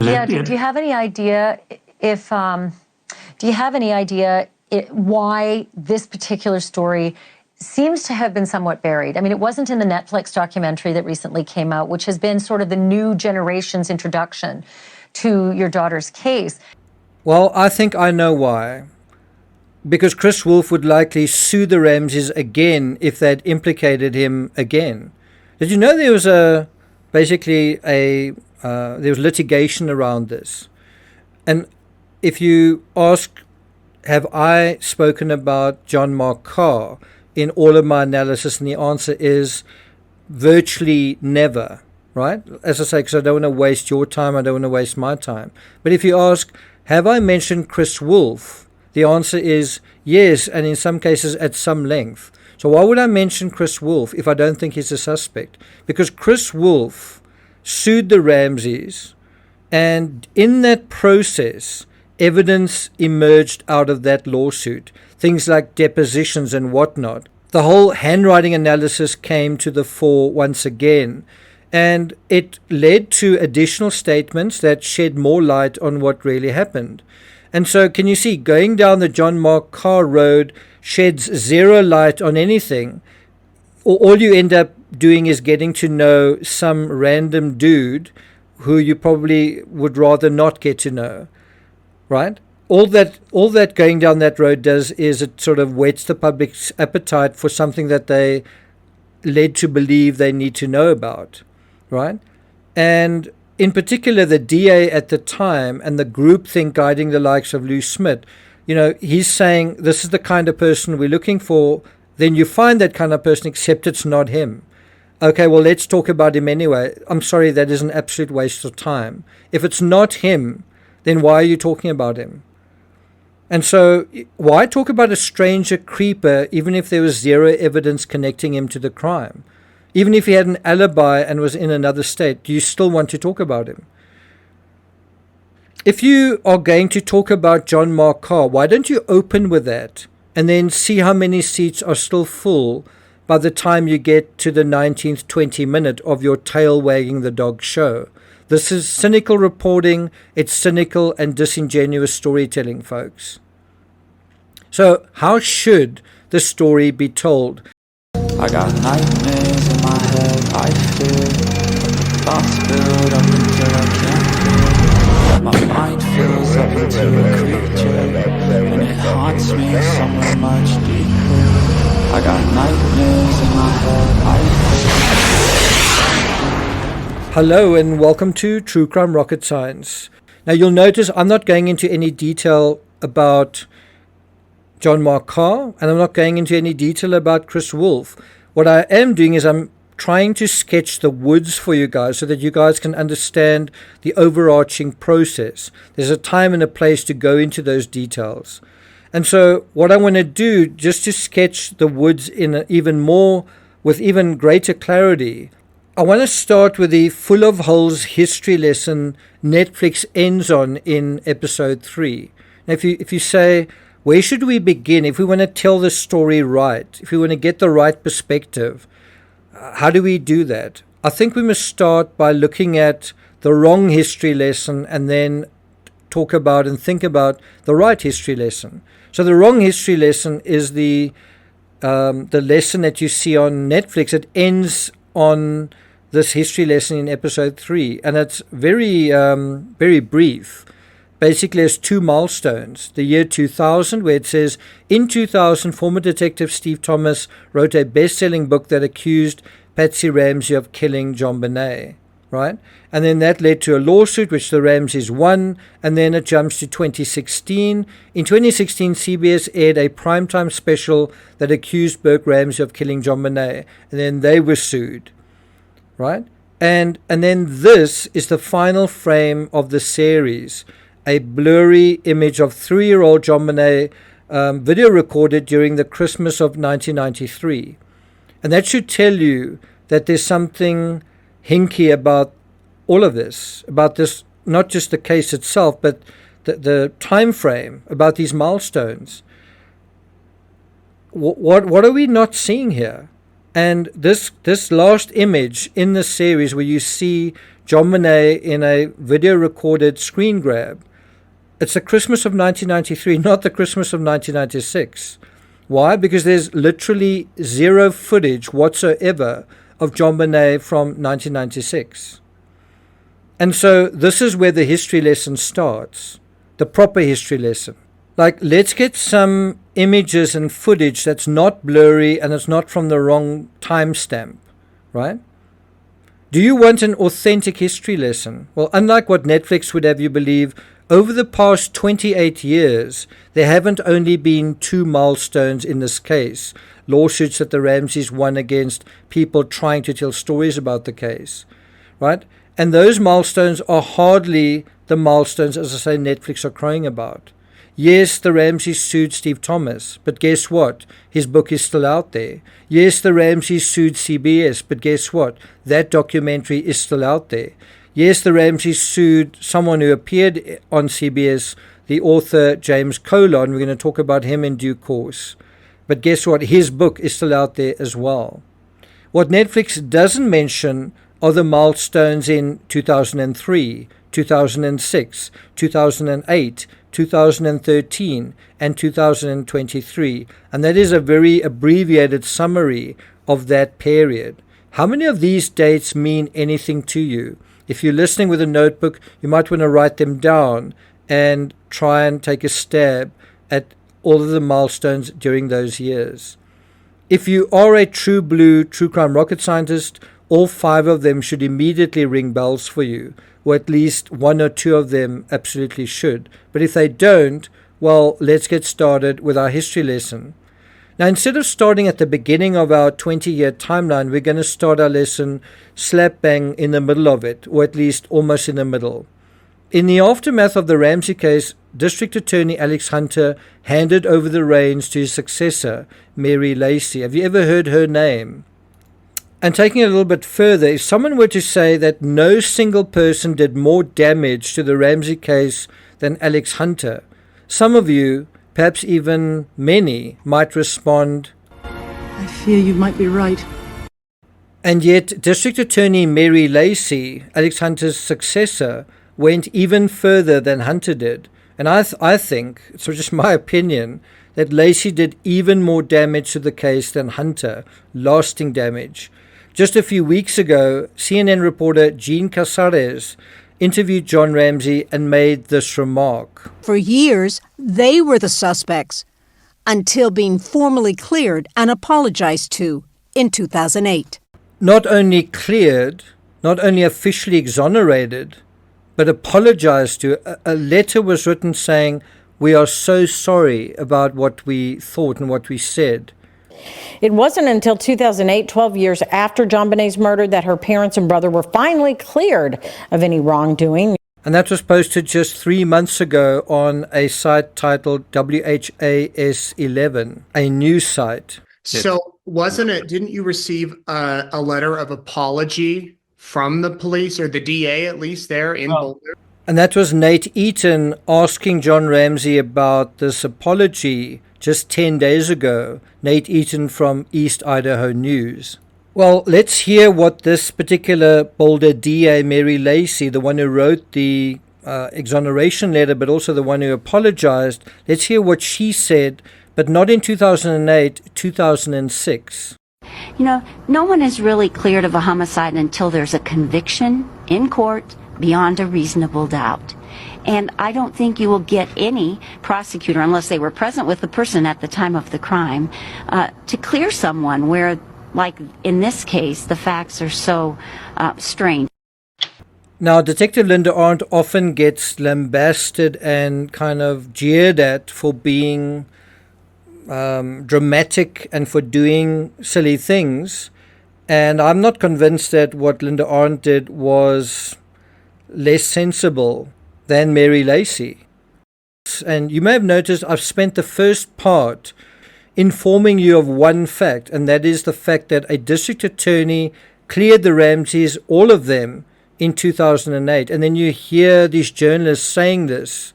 Yeah. Do you have any idea if? Do you have any idea why this particular story seems to have been somewhat buried? I mean, it wasn't in the Netflix documentary that recently came out, which has been sort of the new generation's introduction to your daughter's case. Well, I think I know why. Because Chris Wolf would likely sue the Ramseys again if they'd implicated him again. Did you know there was there was litigation around this? And if you ask, have I spoken about John Mark Carr in all of my analysis? And the answer is virtually never, right? As I say, because I don't want to waste your time, I don't want to waste my time. But if you ask, have I mentioned Chris Wolf? The answer is yes, and in some cases at some length. So why would I mention Chris Wolf if I don't think he's a suspect? Because Chris Wolf sued the Ramseys, and in that process, evidence emerged out of that lawsuit, things like depositions and whatnot. The whole handwriting analysis came to the fore once again, and it led to additional statements that shed more light on what really happened. And so can you see, going down the John Mark Carr road sheds zero light on anything. All you end up doing is getting to know some random dude who you probably would rather not get to know, right? All that going down that road does is it sort of whets the public's appetite for something that they led to believe they need to know about, right? And in particular, the DA at the time and the groupthink guiding the likes of Lou Smith, he's saying this is the kind of person we're looking for. Then you find that kind of person, except it's not him. Okay, well, let's talk about him anyway. I'm sorry, that is an absolute waste of time. If it's not him, then why are you talking about him? And so why talk about a stranger creeper even if there was zero evidence connecting him to the crime? Even if he had an alibi and was in another state, do you still want to talk about him? If you are going to talk about John Mark Carr, why don't you open with that and then see how many seats are still full by the time you get to the 19th 20 minute of your tail wagging the dog show? This is cynical reporting. It's cynical and disingenuous storytelling, folks. So how should the story be told? I got nightmares in my head, I fear thoughts build up until I can't feel. My mind fills up into a creature, and it haunts me somewhere much deeper. I got nightmares in my head, I fear. Hello and welcome to True Crime Rocket Science. Now you'll notice I'm not going into any detail about John Mark Carr, and I'm not going into any detail about Chris Wolf. What I am doing is I'm trying to sketch the woods for you guys so that you guys can understand the overarching process. There's a time and a place to go into those details. And so what I want to do, just to sketch the woods with even greater clarity, I want to start with the full of holes history lesson Netflix ends on in episode 3. Now if you say, where should we begin if we want to tell the story right, if we want to get the right perspective? How do we do that? I think we must start by looking at the wrong history lesson and then talk about and think about the right history lesson. So the wrong history lesson is the lesson that you see on Netflix. It ends on this history lesson in episode 3, and it's very, very brief. Basically, has 2 milestones. The year 2000, where it says, in 2000, former detective Steve Thomas wrote a best-selling book that accused Patsy Ramsey of killing JonBenet, right? And then that led to a lawsuit, which the Ramseys won, and then it jumps to 2016. In 2016, CBS aired a primetime special that accused Burke Ramsey of killing JonBenet, and then they were sued, right? And then this is the final frame of the series, a blurry image of 3-year-old JonBenet video recorded during the Christmas of 1993. And that should tell you that there's something hinky about all of this, about this, not just the case itself, but the time frame, about these milestones. What are we not seeing here? And this last image in the series where you see JonBenet in a video recorded screen grab, it's the Christmas of 1993, not the Christmas of 1996. Why? Because there's literally zero footage whatsoever of JonBenet from 1996. And so this is where the history lesson starts, the proper history lesson. Like, let's get some images and footage that's not blurry and it's not from the wrong timestamp, right? Do you want an authentic history lesson? Well, unlike what Netflix would have you believe, over the past 28 years, there haven't only been 2 milestones in this case, lawsuits that the Ramseys won against people trying to tell stories about the case, right? And those milestones are hardly the milestones, as I say, Netflix are crowing about. Yes, the Ramseys sued Steve Thomas, but guess what? His book is still out there. Yes, the Ramseys sued CBS, but guess what? That documentary is still out there. Yes, the Ramseys sued someone who appeared on CBS, the author James Colon. We're going to talk about him in due course. But guess what? His book is still out there as well. What Netflix doesn't mention are the milestones in 2003, 2006, 2008, 2013, and 2023. And that is a very abbreviated summary of that period. How many of these dates mean anything to you? If you're listening with a notebook, you might want to write them down and try and take a stab at all of the milestones during those years. If you are a true blue true crime rocket scientist, all 5 of them should immediately ring bells for you, or at least 1 or 2 of them absolutely should. But if they don't, well, let's get started with our history lesson. Now, instead of starting at the beginning of our 20-year timeline, we're going to start our lesson slap bang in the middle of it, or at least almost in the middle. In the aftermath of the Ramsey case, District Attorney Alex Hunter handed over the reins to his successor, Mary Lacy. Have you ever heard her name? And taking it a little bit further, if someone were to say that no single person did more damage to the Ramsey case than Alex Hunter, some of you, perhaps even many, might respond, I fear you might be right. And yet, District Attorney Mary Lacy, Alex Hunter's successor, went even further than Hunter did. And I think, it's just my opinion, that Lacy did even more damage to the case than Hunter, lasting damage. Just a few weeks ago, CNN reporter Jean Casares interviewed John Ramsey and made this remark. For years, they were the suspects until being formally cleared and apologized to in 2008. Not only cleared, not only officially exonerated, but apologized to. A letter was written saying, we are so sorry about what we thought and what we said. It wasn't until 2008, 12 years after JonBenet's murder, that her parents and brother were finally cleared of any wrongdoing. And that was posted just 3 months ago on a site titled WHAS11, a news site. So didn't you receive a letter of apology from the police, or the DA at least there in Boulder? And that was Nate Eaton asking John Ramsey about this apology just 10 days ago. Nate Eaton from East Idaho News. Well, let's hear what this particular Boulder DA, Mary Lacy, the one who wrote the exoneration letter, but also the one who apologized, let's hear what she said, but not in 2008, 2006. You know, no one is really cleared of a homicide until there's a conviction in court beyond a reasonable doubt. And I don't think you will get any prosecutor, unless they were present with the person at the time of the crime, to clear someone where, like in this case, the facts are so strange. Now, Detective Linda Arndt often gets lambasted and kind of jeered at for being dramatic and for doing silly things. And I'm not convinced that what Linda Arndt did was less sensible than Mary Lacy. And you may have noticed I've spent the first part informing you of one fact, and that is the fact that a district attorney cleared the Ramseys, all of them, in 2008. And then you hear these journalists saying this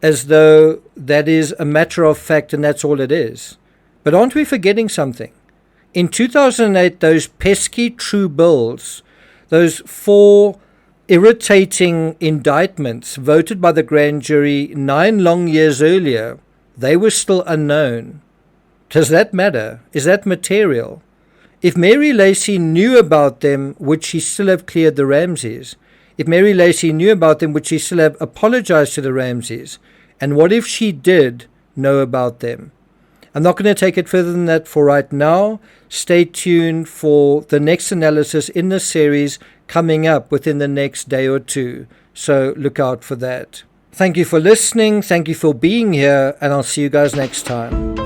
as though that is a matter of fact and that's all it is. But aren't we forgetting something? In 2008, those pesky true bills, those 4 irritating indictments voted by the grand jury 9 long years earlier, they were still unknown. Does that matter? Is that material? If Mary Lacy knew about them, would she still have cleared the Ramseys? If Mary Lacy knew about them, would she still have apologized to the Ramseys? And what if she did know about them? I'm not going to take it further than that for right now. Stay tuned for the next analysis in this series coming up within the next day or two. So look out for that. Thank you for listening. Thank you for being here. And I'll see you guys next time.